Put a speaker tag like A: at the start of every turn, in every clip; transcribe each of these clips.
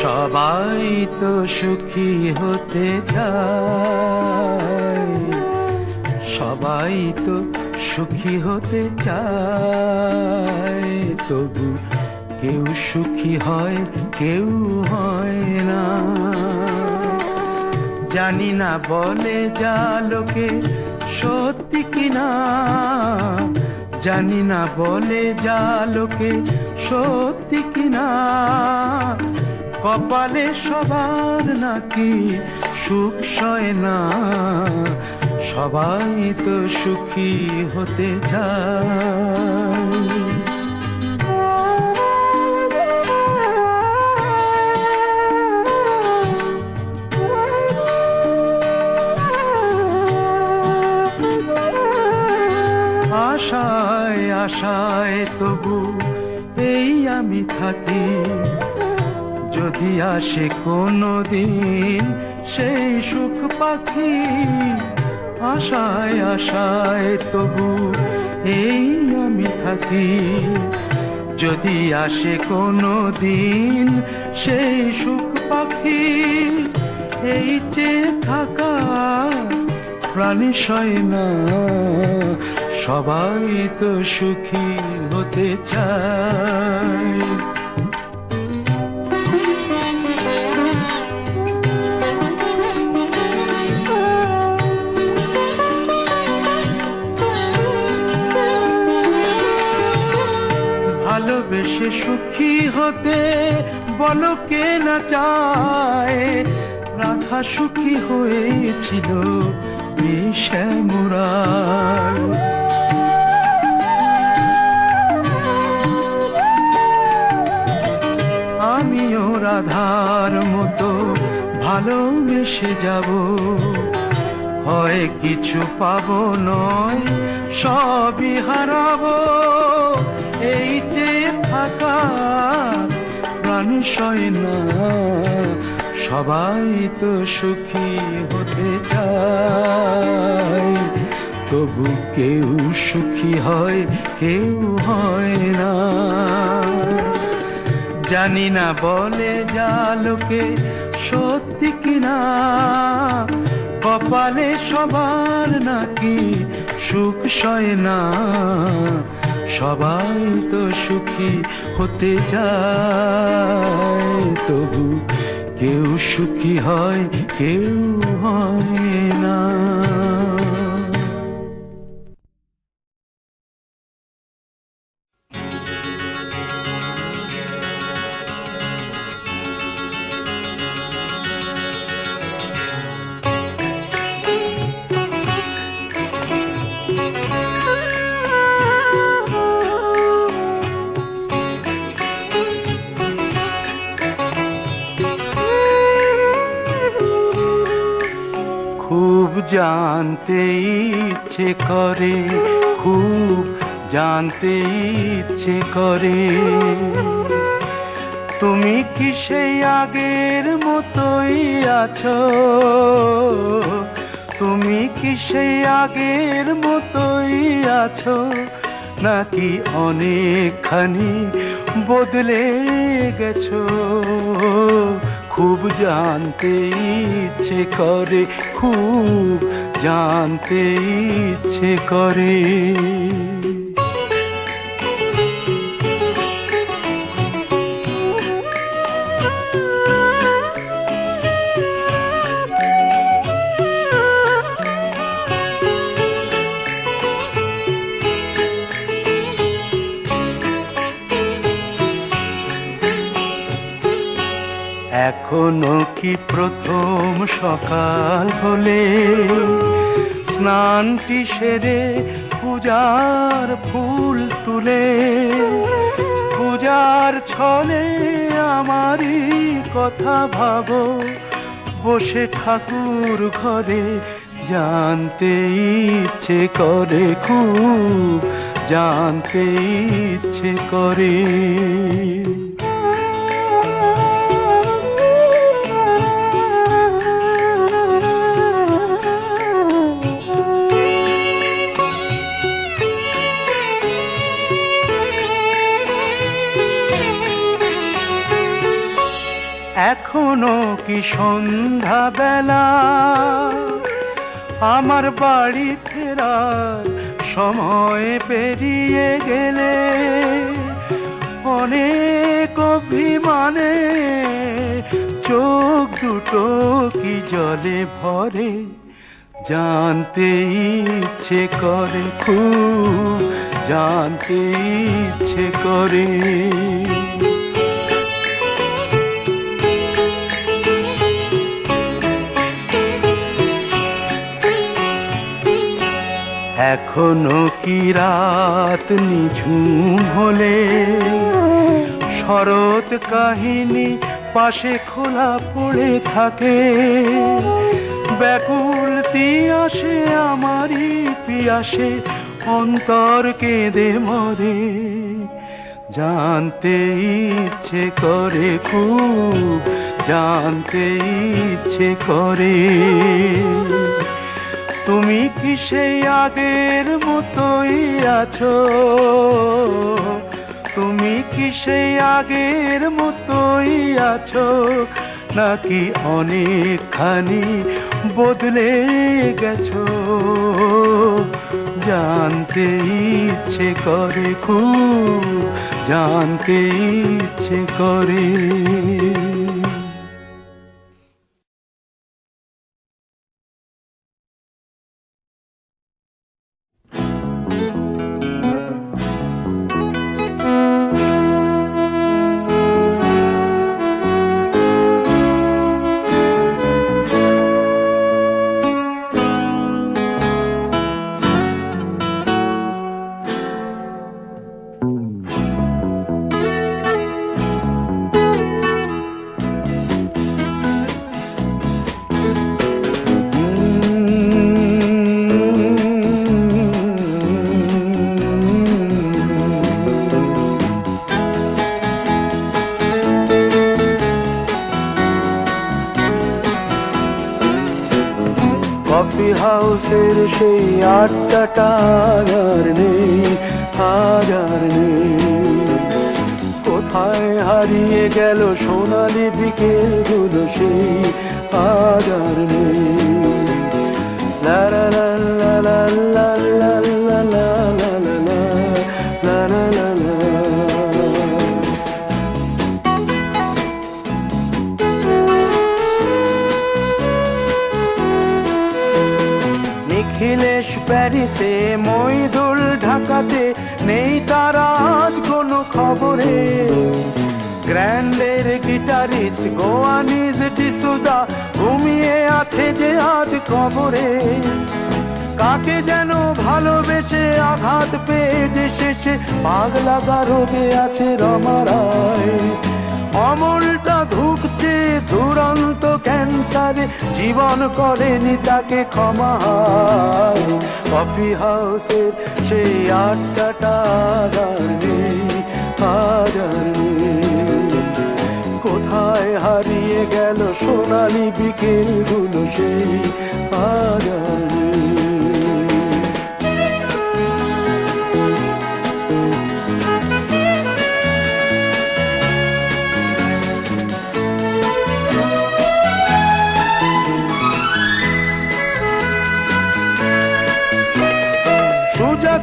A: সবাই তো সুখী হতে চায়, সবাই তো সুখী হতে চায়, তবু কেউ সুখী হয় কেউ হয় না। জানি না বলে যা লোকে সত্যি কিনা, জানি না বলে যা লোকে সত্যি কিনা, কপালে সবার নাকি সুখ সয় না। সবাই তো সুখী হতে চায়। আশায় আশায় তবু এই আমি থাকি, যদি আসে কোনো দিন সেই সুখ পাখি। আশায় আশায় তবু এই আমি থাকি, যদি আসে কোনো দিন সেই সুখ পাখি। এই চেয়ে থাকা প্রাণী সয় না, সবাই তো সুখী হতে চায়। ভালোবেসে সুখী হতে বলো কে না চায়, রাধা সুখী হয়েছিল এই শ্যামরায়। আমিও রাধার মতো ভালোবেসে যাব, হয় কিছু পাবো নয় সবই হারাবো। এই যে থাকা প্রাণী সয় না, সবাই তো সুখী হতে চায়, তবু কেউ সুখী হয় কেউ হয় না। জানি না বলে যা লোকে সত্যি কিনা, কপালে সবার নাকি সুখ সয় না। সবাই তো সুখী হতে চায়, তবু কেউ সুখী হয় কেউ হয় না। খুব জানতে ইচ্ছে করে, খুব জানতে ইচ্ছে করে, তুমি কি সেই আগের মতোই আছো? তুমি কি সেই আগের মতোই আছো, নাকি অনেকখানি বদলে গেছো? খুব জানতে ইচ্ছে করে, খুব জানতে ইচ্ছে করে। এখনো কি প্রথম সকাল হলে স্নানটি সেরে পূজার ফুল তুলে, পূজার ছলে আমারই কথা ভাবো, বসে ঠাকুর ঘরে জানতে ইচ্ছে করে, খুব জানতে ইচ্ছে করে। এখনো কি সন্ধ্যা বেলা, আমার বাড়ি ফেরার সময় পেরিয়ে গেলে অনেক অভিমানে চোখ দুটো কি জলে ভরে, জানতে ইচ্ছে করে, খুব জানতে ইচ্ছে করে। এখনো কি রাত নিঝুম হলে শরৎ কাহিনী পাশে খোলা পড়ে থাকে, ব্যাকুল তিয়াসে আমারই পিয়াসে অন্তর কেঁদে মরে, জানতে ইচ্ছে করে, খুব জানতে ইচ্ছে করে। তুমি কি সেই আগের মতোই আছো, তুমি কি সেই আগের মতোই আছো, নাকি অনেকখানি বদলে গেছো, জানতে ইচ্ছে করে, খুব জানতে ইচ্ছে করে। কফি হাউসের সেই আড্ডাটা আর নেই, আর নেই। কোথায় হারিয়ে গেল সোনালি বিকেলগুলো সেই আর নেই। লা লা লা লা লা লা লা লা লা লা লা লা লা। নিখিলেশ প্যারিসে, মইদুল ঢাকাতে, নেই তার আজ কোনো খবরে। গ্র্যান্ডের গিটারিস্ট গোয়ানিজ ডিসুজা ঘুমিয়ে আছে যে আজ কবরে। কাকে যেন ভালোবেসে আঘাত পেয়ে যে শেষে পাগলা গারদে আছে রমা রায়। অমলটা ধুকছে দুরন্ত ক্যান্সারে, জীবন করেনি তাকে ক্ষমা। কফি হাউসের সেই আড্ডাটা আর নেই, আর নেই। কোথায় হারিয়ে গেল সোনালি বিকেলগুলো সেই আর নেই।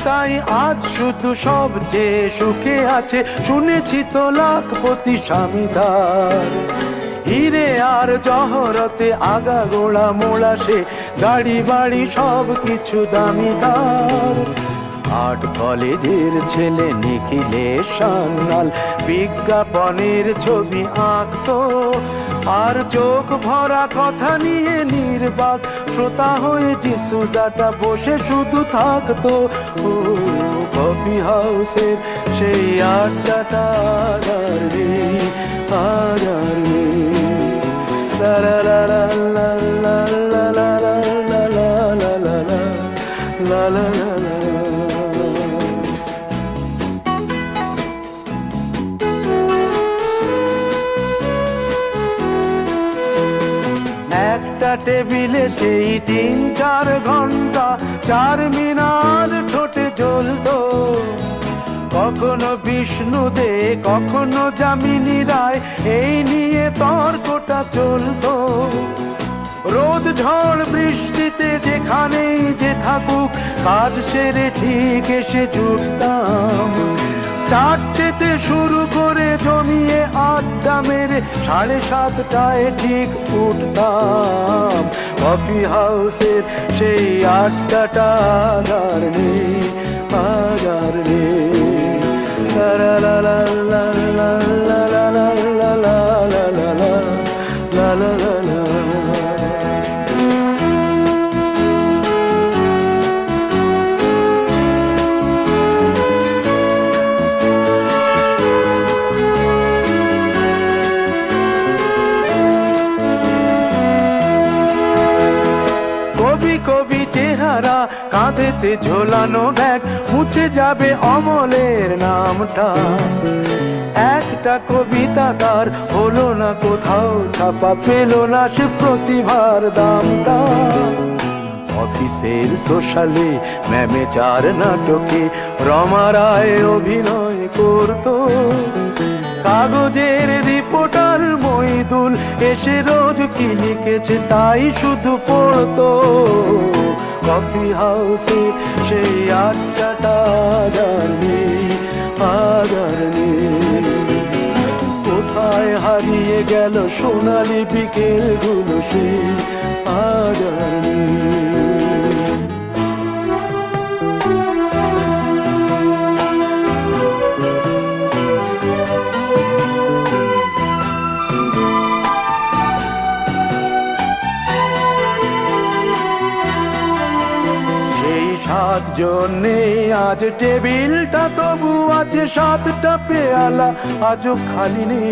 A: তাই আজ শুধু সবচেয়ে সুখে আছে, শুনেছি তো লাখপতি স্বামীদার। হিরে আর জহরতে আগা গোড়া মোড়া সে, গাড়ি বাড়ি সব কিছু দামিদার। আর্ট কলেজের ছেলে নিখিলেশ সান্যাল বিজ্ঞাপনের ছবি আঁকতো, আর চোখ ভরা কথা নিয়ে নির্বাক শ্রোতা হয়ে ডিসুজাটা বসে শুধু থাকতো। ও কফি হাউসের সেই আড্ডাটা আর নেই, আর নেই। লা লা লা লা লা লা লা লা লা লা লা লা লা। একটা টেবিলে সেই 3-4 ঘন্টা চার মিনার ঠোঁটে জ্বলতো। কখনো বিষ্ণু দে, কখনো যামিনী রায়, এই নিয়ে তর্কটা চলতো। রোদ ঝড় বৃষ্টিতে যেখানেই যে থাকুক, কাজ সেরে ঠিক এসে জুটতাম। চারটেতে শুরু করে জমিয়ে আড্ডা মেরে 7:30টায় ঠিক উঠতাম। কফি হাউসের সেই আড্ডাটা আর নেই, আর নেই। লা লা লা লা লা লা লা লা লা লা লা লা লা লা লা। কবি কবি চেহারা, কাঁধেতে ঝোলানো ব্যাগ, মুছে যাবে অমলের নামটা। একটা কবিতা তার হলো না কোথাও ছাপা, পেল না সে প্রতিভার দামটা। অফিসের সোশ্যালে ম্যামে 4 নাটকে রমা রায় অভিনয় করতো। কাগজের রিপোর্টার মইদুল এসে রোজ কি লিখেছে তাই শুধু পড়তো। কফি হাউসে সেই আড্ডাটা আর নেই, আর নেই। কোথায় হারিয়ে গেল সোনালি বিকেলগুলো, সেই আর নেই। জন্যে আজ টেবিলটা তবু আছে, 7টা পেয়ালা আজও খালি নেই।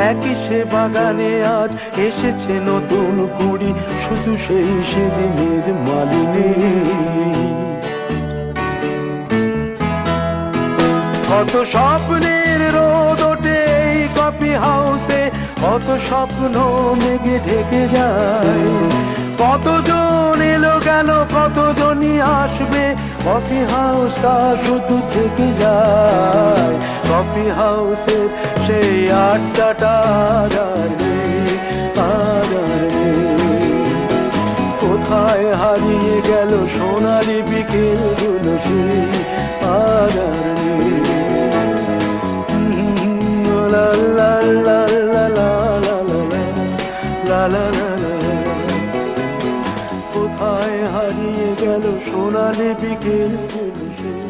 A: একই সে বাগানে আজ এসেছে নতুন কুড়ি, শুধু সেই সেদিনের মালিনী। কত স্বপ্নের রোদ ওঠে এই কফি হাউসে, কত স্বপ্ন মেঘে ঢেকে যায়। কতজন এলো গেল, কতজনই আসবে, কফি হাউসটা শুধু থেকে যায়। কফি হাউসের সেই আড্ডাটা আর নেই, আর নেই। কোথায় হারিয়ে গেল সোনালি বিকেলগুলো, সেই আর নেই। লা লা লা লা লা লা লা লা লা। কোথায় হারিয়ে গেল সোনালি বিকেলগুলো, সেই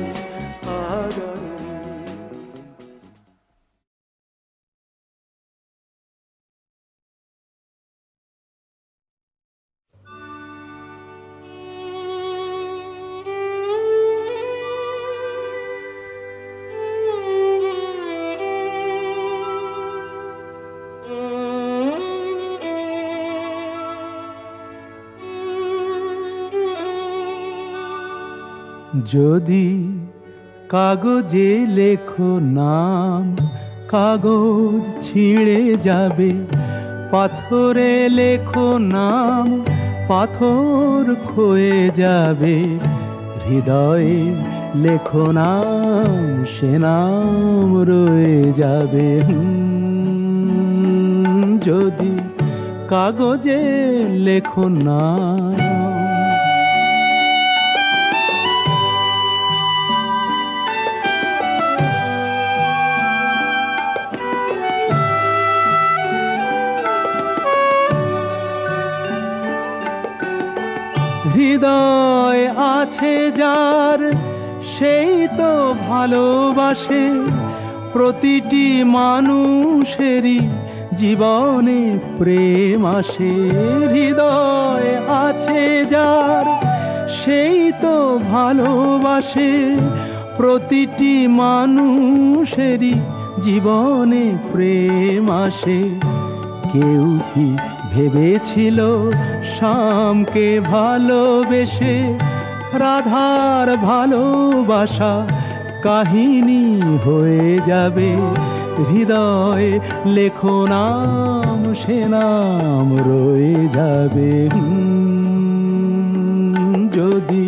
A: আর যদি কাগজে লেখো নাম, কাগজ ছিঁড়ে যাবে। পাথরে লেখো নাম, পাথর ক্ষয়ে যাবে। হৃদয়ে লেখো নাম, সে নাম রয়ে যাবে। যদি কাগজে লেখো নাম। হৃদয় আছে যার, সেই তো ভালোবাসে। প্রতিটি মানুষেরই জীবনে প্রেম আসে। হৃদয় আছে যার, সেই তো ভালোবাসে। প্রতিটি মানুষেরই জীবনে প্রেম আসে। কেউ কি ভেবেছিল শ্যামকে ভালোবেসে রাধার ভালোবাসা কাহিনী হয়ে যাবে? হৃদয়ে লেখো নাম, সে নাম রয়ে যাবে। যদি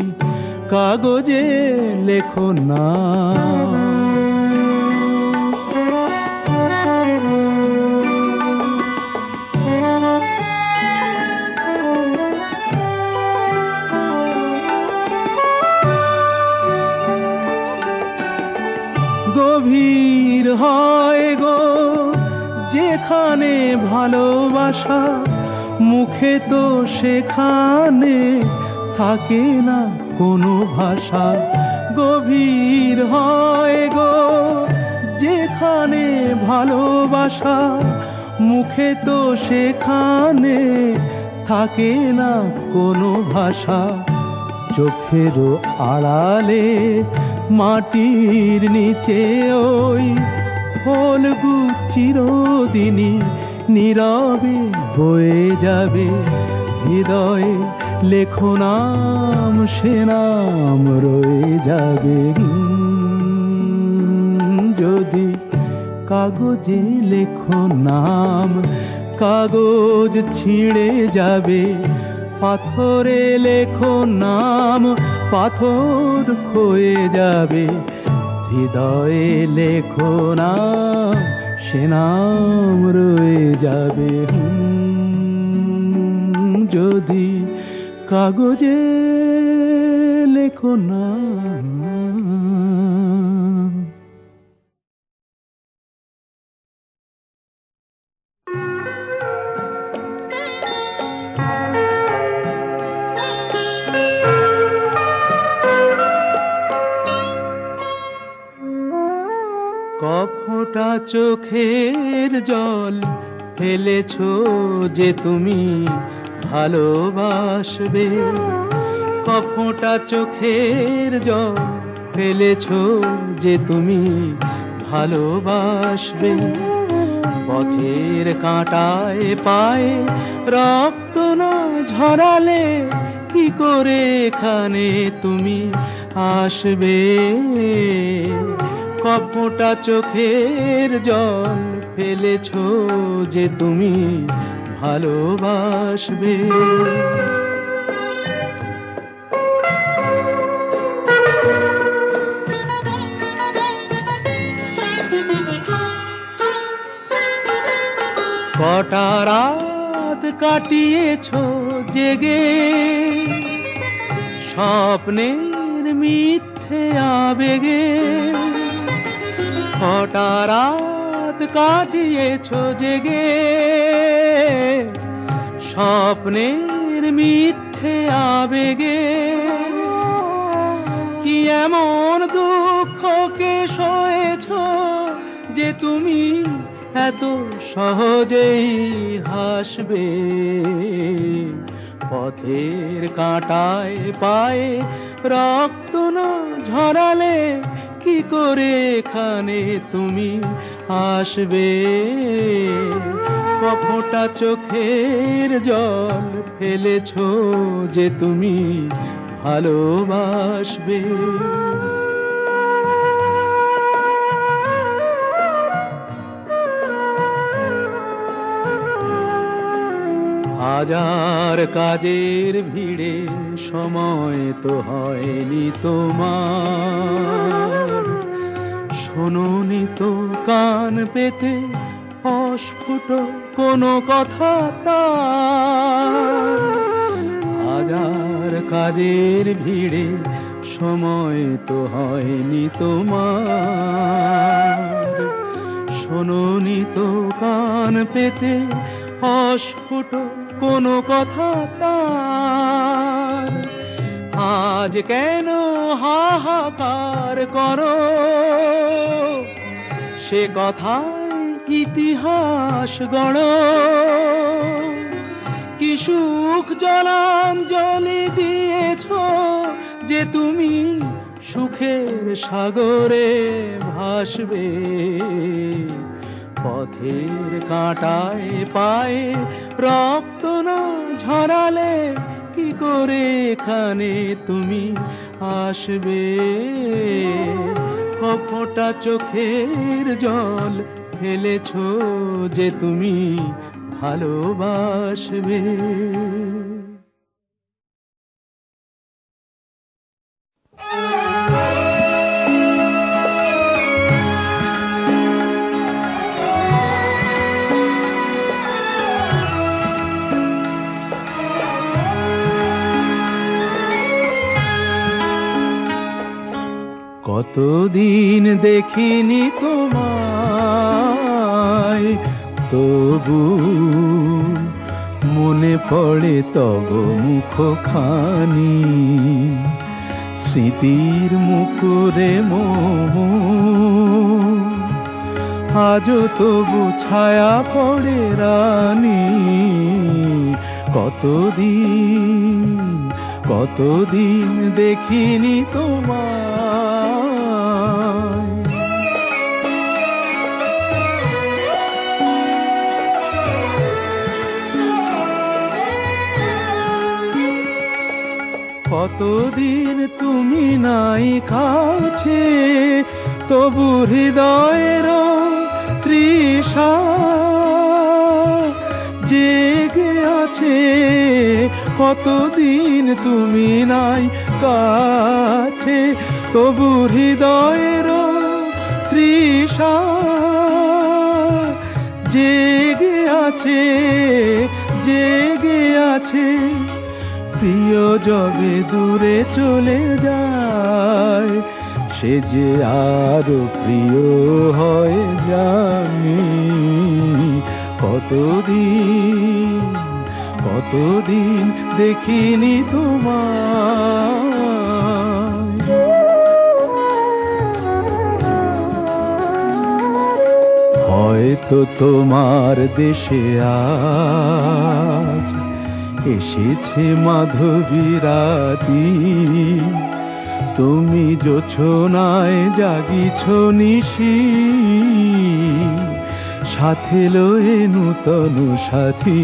A: কাগজে লেখো না। গভীর হয় গো যেখানে ভালোবাসা, মুখে তো সেখানে থাকে না কোনো ভাষা। গভীর হয় গো যেখানে ভালোবাসা, মুখে তো সেখানে থাকে না কোনো ভাষা। চোখেরও আড়ালে মাটির নিচে ওই ফলগু চিরদিনই নীরবে বয়ে যাবে। হৃদয়ে লেখো নাম, সে নাম রয়ে যাবে। যদি কাগজে লেখো নাম, কাগজ ছিঁড়ে যাবে। পাথরে লেখো নাম, পাথর ক্ষয়ে যাবে। হৃদয়ে লেখো নাম, সে নাম রয়ে যাবে। যদি কাগজে লেখো নাম। কফোঁটা চোখের জল ফেলেছো যে তুমি ভালোবাসবে। কফোঁটা চোখের জল ফেলেছো যে তুমি ভালোবাসবে। পথের কাঁটায় পায়ে রক্ত না ঝরালে কি করে এখানে তুমি আসবে। কফোঁটা চোখের জল ফেলেছো যে তুমি ভালোবাসবে। কটা রাত কাটিয়েছো জেগে, স্বপ্নের মিথ্যে আবেগে। কটা রাত কাটিয়েছো জেগে, স্বপ্নের মিথ্যে আবেগে। কি এমন দুঃখকে সয়েছো যে তুমি এত সহজেই হাসবে। পথের কাঁটায় পায়ে রক্ত না ঝরালে কি করে এখানে তুমি আসবে। কফোঁটা চোখের জল ফেলেছো যে তুমি ভালোবাসবে। হাজার কাজের ভিড়ে সময় তো হয়নি তোমার। শোনোনি তো কান পেতে অস্ফুট কোনো কথা তার। হাজার কাজের ভিড়ে সময় তো হয়নি তোমার। শোনোনি তো কান পেতে অস্ফুট কোনো কথা তার। আজ কেন হাহাকার করো, সে কথায় ইতিহাস গড়ো। কি সুখ জলাঞ্জলি দিয়েছো যে তুমি সুখের সাগরে ভাসবে। পথের কাঁটায় পায়ে রক্ত না ঝরালে কি করে এখানে তুমি আসবে। কফোঁটা চোখের জল ফেলেছো যে তুমি ভালোবাসবে। কতদিন দেখিনি তোমায়, তবু মনে পড়ে তব মুখখানি। স্মৃতির মুকুরে মোর আজও তবু ছায়া পড়ে রানী। কতদিন কতদিন দেখিনি তোমায়। কতদিন তুমি নাই কাছে, তবু হৃদয়ের তৃষা জেগে আছে। কতদিন তুমি নাই কাছে, তবু হৃদয়ের তৃষা জেগে আছে, জেগে আছে। প্রিয় যবে দূরে চলে যায়, সে যে আরো প্রিয় হয়ে জানি। কতদিন কতদিন দেখিনি তোমায়। হয়তো তোমার দেশে আজ এসেছে মাধবী রাতি। তুমি জোছনায় জাগিছ নিশি, সাথে লয়ে নূতন সাথী।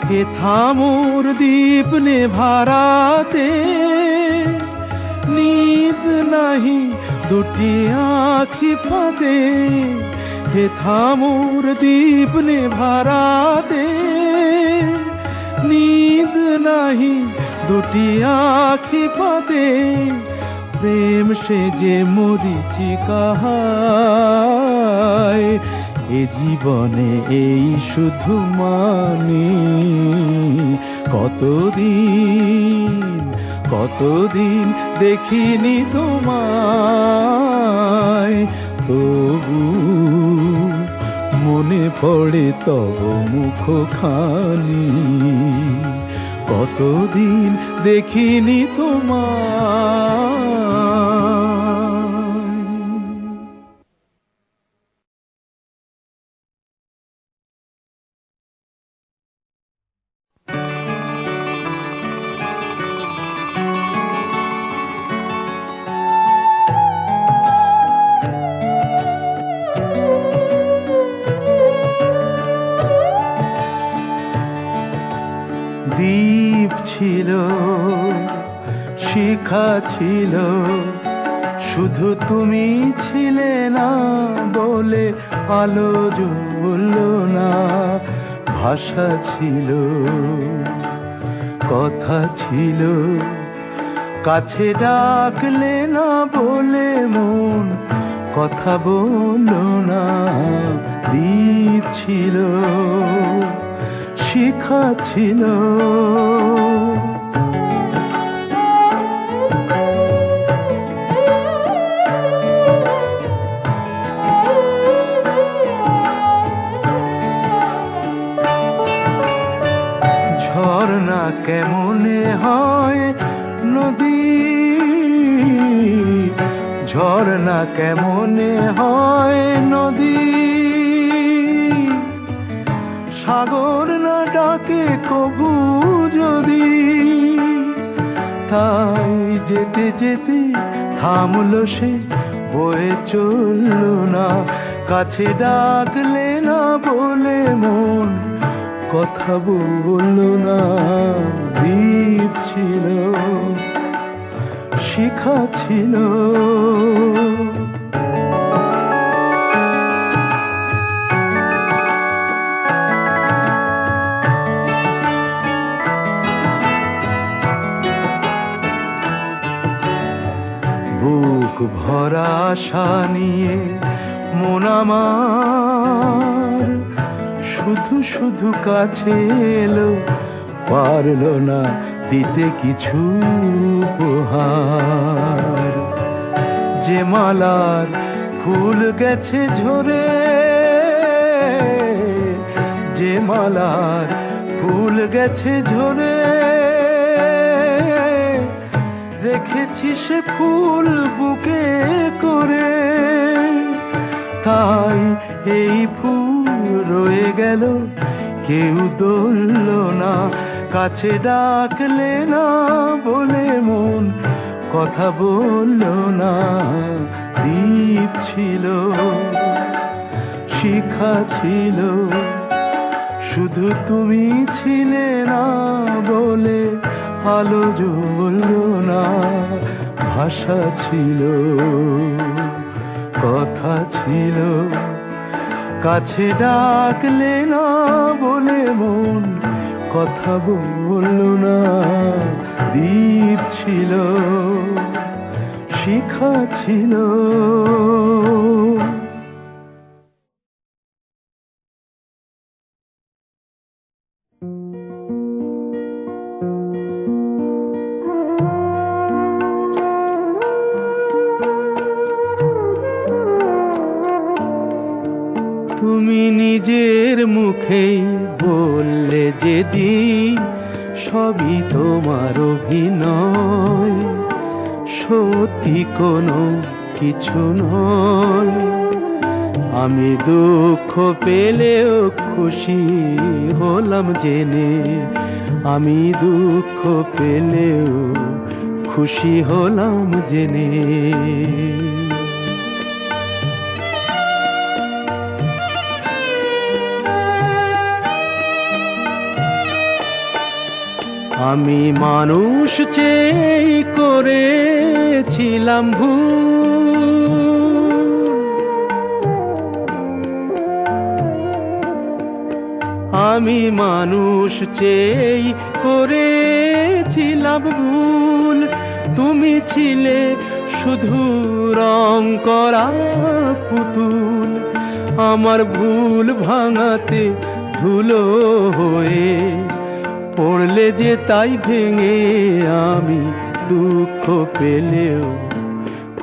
A: হে থামোর দীপ নেভারাতে, নিদ নাহি দুটি আঁখি ফাঁদে। হে থামোর দীপ নেভারাতে, নিদ নাহি দুটি আঁখি ফাঁদে। প্রেম সে যে মরিচিকা হায়, এ জীবনে এই শুধু মানি। কতদিন কতদিন দেখিনি তোমায়, তবু মনে পড়ে তব মুখখানি। কতদিন দেখিনি তোমায়। দ্বীপ ছিল, শিখা ছিল, শুধু তুমি ছিলে না বলে আলো জ্বলল না। ভাষা ছিল, কথা ছিল, কাছে ডাকলে না বলে মন কথা বলল না। দ্বীপ ছিল, শিখা ছিল, ঝর্ণা কেমনে হয় নদী, ঝর্ণা কেমনে হয় নদী। সাগর না ডাকে কবু যদি, তাই যেতে যেতে থামলো সে, বয়ে চলল না। কাছে ডাকলে না বলে মন কথা বলল না। দ্বীপ ছিল, শিখা ছিল, বুক ভরা আশা নিয়ে মন আমার শুধু শুধু কাছে এলো, পারলো না দিতে কিছু উপহার। যে মালার ফুল গেছে ঝরে, যে মালার ফুল গেছে ঝরে, রেখেছি সে ফুল বুকে করে। তাই এই ফুল রয়ে গেল, কেউ ধরল না, কাছে ডাকলে না বলে মন কথা বলল না। দ্বীপ ছিল, শিখা ছিল, শুধু তুমি ছিলে না বলে আলো জ্বলল না। ভাষা ছিল, কথা ছিল, কাছে ডাকলে না বলে মন কথা বলল না। দ্বীপ ছিল, শিখা ছিল। তুমি নিজের মুখেই বললে যেদিন সবই তোমার অভিনয়, সত্যি কোনো কিছু নয়। আমি দুঃখ পেলেও খুশি হলাম জেনে, আমি দুঃখ পেলেও খুশি হলাম জেনে। আমি মানুষ চেয়ে করেছিলাম ভুল, আমি মানুষ চেয়ে করেছিলাম ভুল। তুমি ছিলে শুধু রং করা পুতুল, আমার ভুল ভাঙাতে ধুলো হয়ে পড়লে যে তাই ভেঙে। আমি দুঃখ পেলেও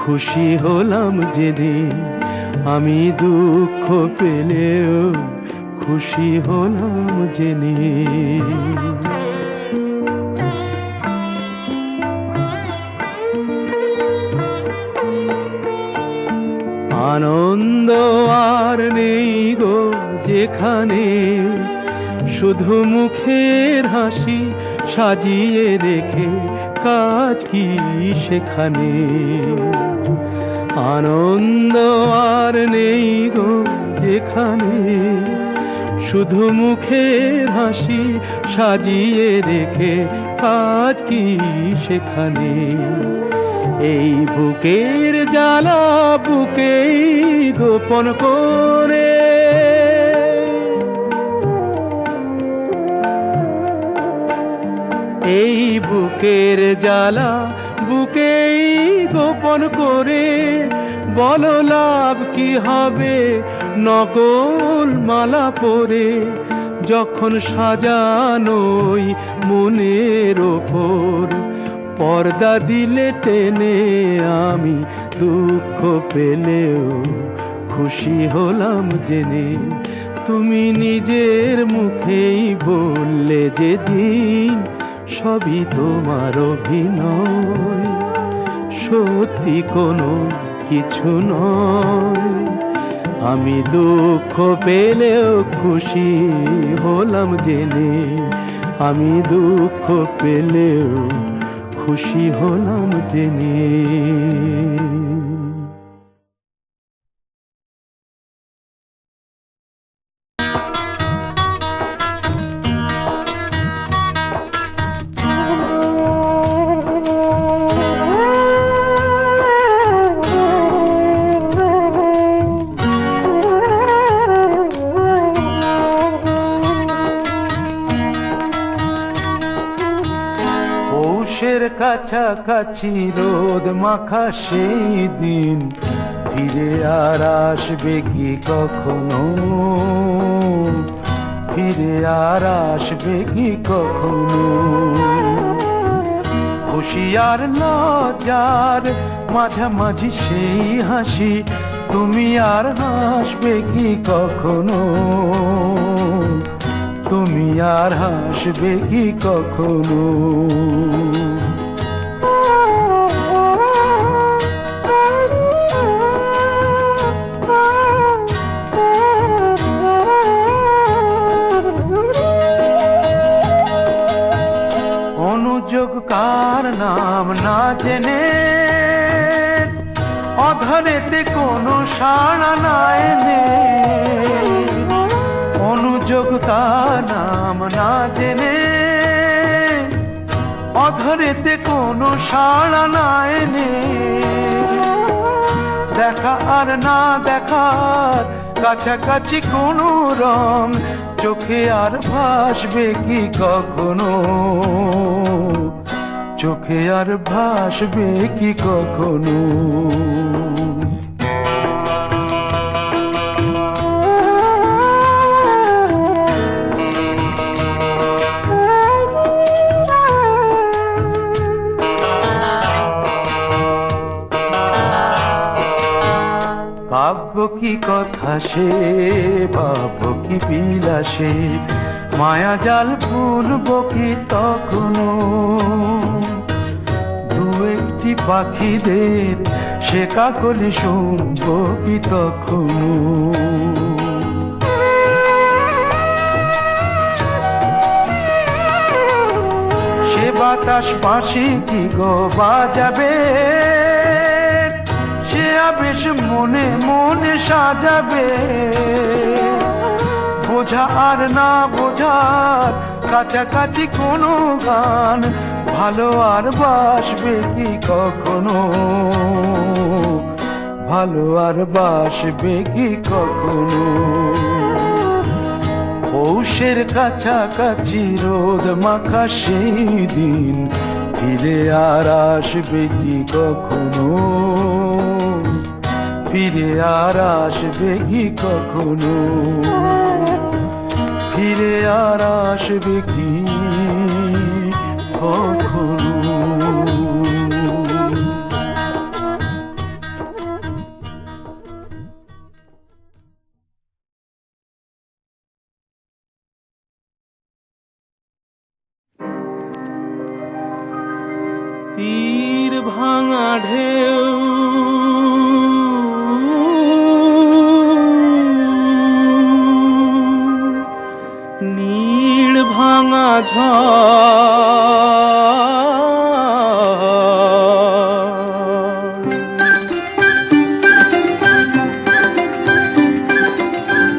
A: খুশি হলাম যেদিন, আমি দুঃখ পেলেও খুশি হলাম জেনে। আনন্দ আর নেই গো যেখানে, শুধু মুখের হাসি সাজিয়ে রেখে কাজ কি সেখানে। আনন্দ আর নেই গো যেখানে, শুধু মুখের হাসি সাজিয়ে রেখে কাজ কি সেখানে। এই বুকের জ্বালা বুকেই গোপন করে, এই বুকের জ্বালা বুকেই গোপন করে। বলো লাভ কি হবে নকল মালা পরে, যখন সাজানোই মনের ওপর পর্দা দিলে টেনে। আমি দুঃখ পেলেও খুশি হলাম জেনে, তুমি নিজের মুখেই বললে যেদিন সবই তোমার অভিনয়, সত্যি কোনো কিছু নয়। আমি দুঃখ পেলেও খুশি হলাম জেনে, আমি দুঃখ পেলেও খুশি হলাম জেনে। কাছাকাছি রোদ মাখা সেই দিন ফিরে আর আসবে কি কখনো? ফিরে আর আসবে কি কখনো? হুঁশিয়ার লজ্জার মাঝামাঝি সেই হাসি, তুমি আর হাসবে কি কখনো? তুমি আর হাসবে কি কখনো? অনুযোগ কার নাম না জেনে, অধরেতে কোনো সাড়া না এনে, অনুযোগ কার নাম না জেনে, অধরেতে কোনো সাড়া না এনে, দেখা আর না দেখার কাছাকাছি কোনো রং, চোখে আর ভাসবে কি কখনো? চোখে আর ভাসবে কি কখনো? কাব্য কি কথা সে, ভাব কি বিলাসে, মায়া জাল বুনব কি তখনো? দু একটি পাখিদের সে কাকলি শুনব কি তখনো? সে বাতাস পাশে কি গো বাজাবে, সে আবেশ মনে মনে সাজাবে, বোঝা আর না বোঝার কাছাকাছি কোনো গান, ভালো আর বাসবে কি কখনো? ভালো আর বাসবে কি কখনো? পৌষের কাছাকাছি রোদ মাখা সেই দিন, ফিরে আর আসবে কি কখনো? ফিরে আর আসবে কি কখনো? ফিরে আর আসবে কি কখনো? তীর ভাঙা ঢেউ নীড় ভাঙা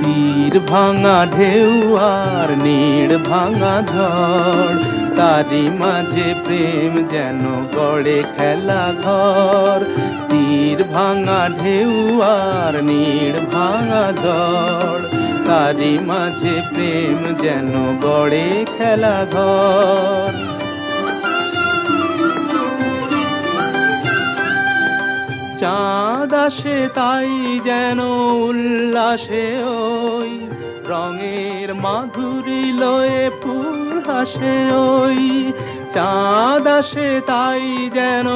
A: তীর ভাঙা ঢেউ আর নীড় ভাঙা ঝড়, তারি মাঝে প্রেম যেন গড়ে খেলা ঘর। তীর ভাঙা ঢেউ আর নীড় ভাঙা ঝড়, তারি মাঝে প্রেম যেন গড়ে খেলা ঘর। চাঁদ আসে তাই যেন উল্লাসে ওই, রঙের মাধুরী লয়ে ফুল হাসে ওই। চাঁদ আসে তাই যেন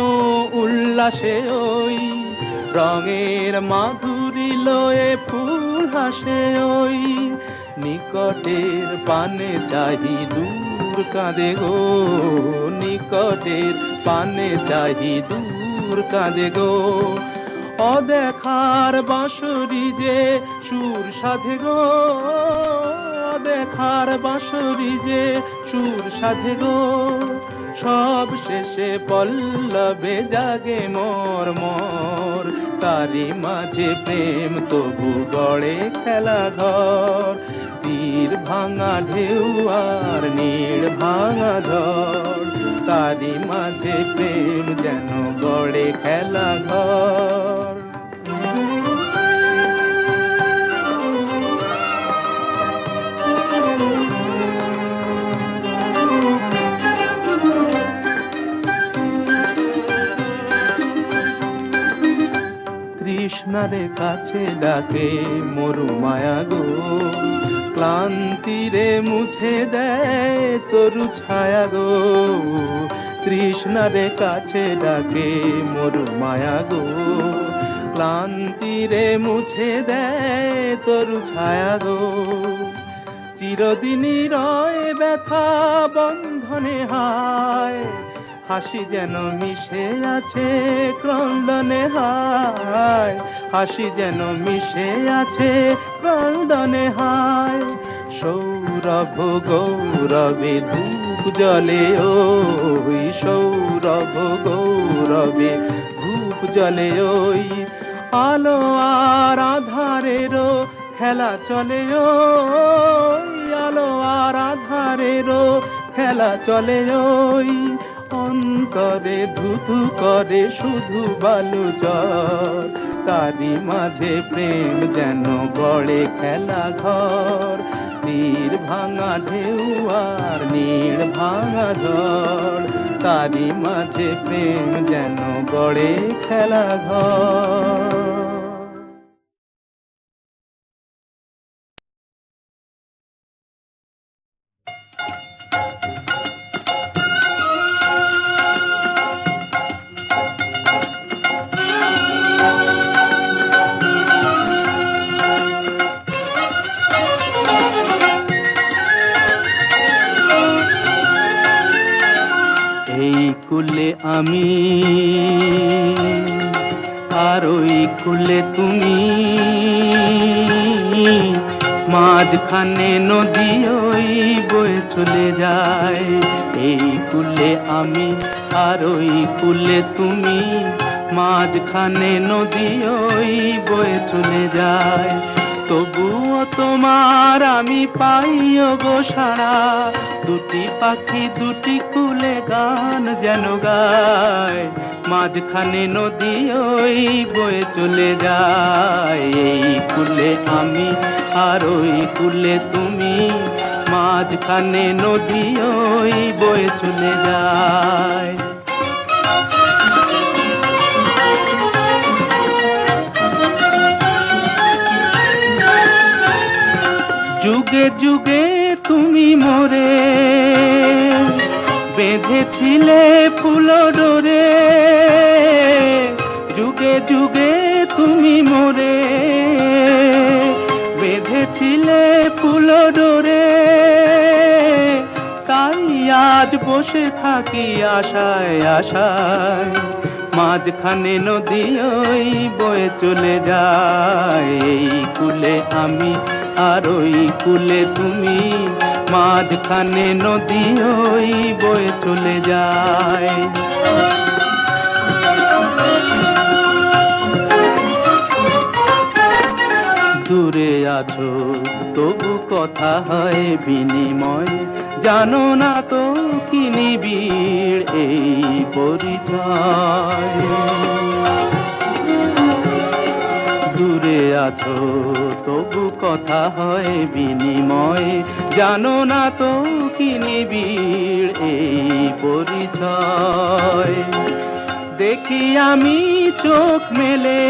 A: উল্লাসে ওই, রঙের মাধুরী লয়ে ফুল হাসে ওই। নিকটের পানে চাহি দূর কাঁদে গো, নিকটের পানে চাহি দূর কাঁদে গো। অদেখার বাঁশরি যে সুর সাধে গো, অদেখার বাঁশরি যে সুর সাধে গো। সব শেষে পল্লবে জাগে মোর মোর, তারি মাঝে প্রেম তবু গড়ে খেলা ঘর। তীর ভাঙা ঢেউ আর নীড় ভাঙা ঝড়, তারি মাঝে প্রেম যেন গড়ে খেলা ঘর। তৃষ্ণা তৃষ্ণারে কাছে ডাকে মরু মায়া গো, ক্লান্তিরে মুছে দেয় তরু ছায়া গো, তৃষ্ণারে কাছে ডাকে মরু মায়া গো, ক্লান্তিরে মুছে দেয় তরু ছায়া গো। চিরদিনই রয় ব্যথা বন্ধনে হায়, হাসি যেন মিশে আছে ক্রন্দনে হায়, হাসি যেন মিশে আছে ক্রন্দনে হায়। সৌরভ গৌরবে ধূপ জ্বলে ওই, সৌরভ গৌরবে ধূপ জ্বলে ওই, আলো আর আধারেরও খেলা চলে ওই, আলো আর আধারেরও খেলা চলে ওই, অন্তরে ধুধু করে শুধু বালু জল, তারি মাঝে প্রেম যেন গড়ে খেলা ঘর, তীর ভাঙা ঢেউ আর নীড় ভাঙা জল, তারি মাঝে প্রেম যেন গড়ে খেলা ঘর। কুলে আমি আর ওই কুলে তুমি, মাঝখানে নদী ওই বয়ে চলে যায়। এই কুলে আমি আর ওই কুলে তুমি, মাঝখানে নদী ওই বয়ে চলে যায়। তবুও তোমার আমি পাইও গো সাড়া, দুটি পাখি দুটি কুলে গান যেন গায়, মাঝখানে নদী ওই বয়ে চলে যায়। এই কুলে আমি আর ওই কুলে তুমি, মাঝখানে নদী ওই বয়ে চলে যায়। যুগে যুগে তুমি মোরে বেঁধেছিলে ফুল ডোরে, যুগে যুগে তুমি মোরে বেঁধেছিলে ফুল ডোরে, তাই আজ বসে থাকি আশায় আশায়, মাঝখানে নদী ওই বয়ে চলে যায়। এই কুলে আমি আর ওই কুলে তুমি, মাঝখানে নদী ওই বয়ে চলে যায়। দূরে আছো তবু কথা হয় বিনিময়, জানো না তো কি নিবিড় এই পরিচয়। দূরে আছো তবু কথা হয় বিনিময়, জানো না তো কি নিবিড় এই পরিচয়। দেখি আমি চোখ মেলে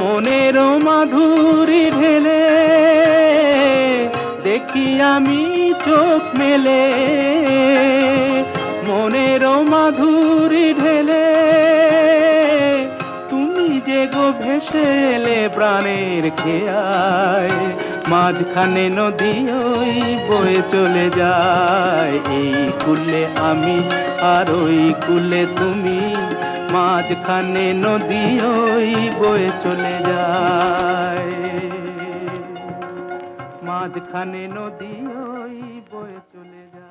A: মনের মাধুরী ঢেলে, দেখি আমি চোখ মেলে মনের মাধুরী ঢেলে, তুমি যে গো ভেসে এলে প্রাণের খেয়ায়, মাঝখানে নদী ওই বয়ে চলে যায়। এই কুলে আমি আর ওই কুলে তুমি, মাঝখানে নদী ওই বয়ে চলে যায়, মাঝখানে নদী ওই বয়ে চলে যায়।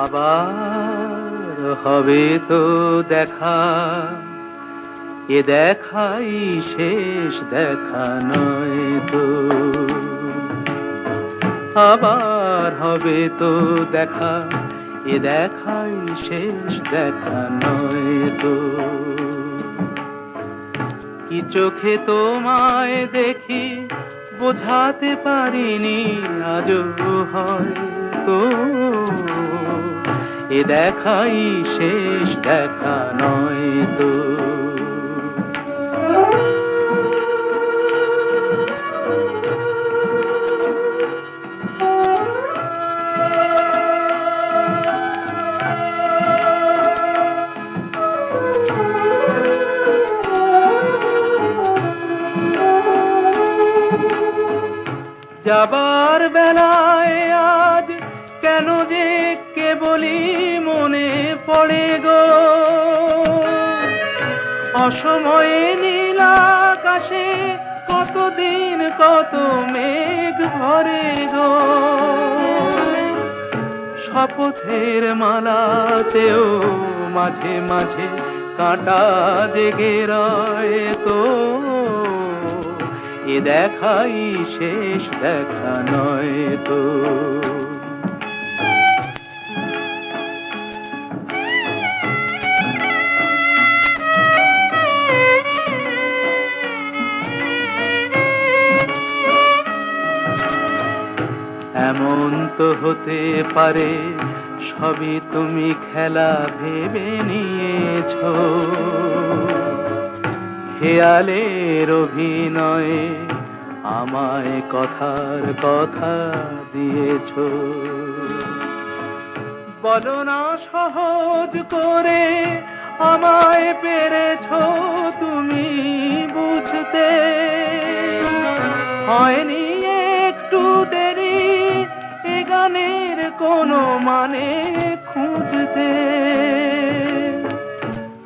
A: আবার হবে তো দেখা, এ দেখাই শেষ দেখা নয় তো। আবার হবে তো দেখা, এ দেখাই শেষ দেখা নয় তো। কি চোখে তোমায় দেখি বোঝাতে পারিনি আজও হয়তো, এ দেখাই শেষ দেখা নয় তো। যাবার বেলায় আজ কেন যে কেবলই মনে পড়ে গো, অসময়ে নীল আকাশে কতদিন কত মেঘ ভরে গো। শপথের মালাতেও মাঝে মাঝে কাঁটা জেগে রয় তো, এ দেখাই শেষ দেখা নয় তো। এমন তো হতে পারে সবই তুমি খেলা ভেবে নিয়েছো, খেয়ালের অভিনয়ে আমায় কথার কথা দিয়েছো। বলো না সহজ করে আমায় পেরেছো তুমি বুঝতে, হয়নি একটু দেরি এ গানের কোনো মানে খুঁজতে।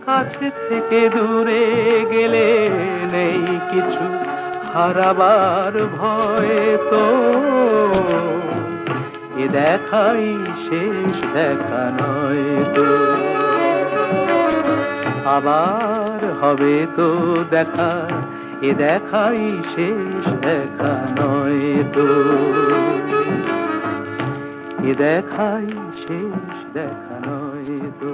A: কাছে থেকে দূরে গেলে নেই কিছু হারাবার ভয় তো, এ দেখাই শেষ দেখা নয় তো। আবার হবে তো দেখা, এ দেখাই শেষ দেখা নয় তো, এ দেখাই শেষ দেখা নয় তো।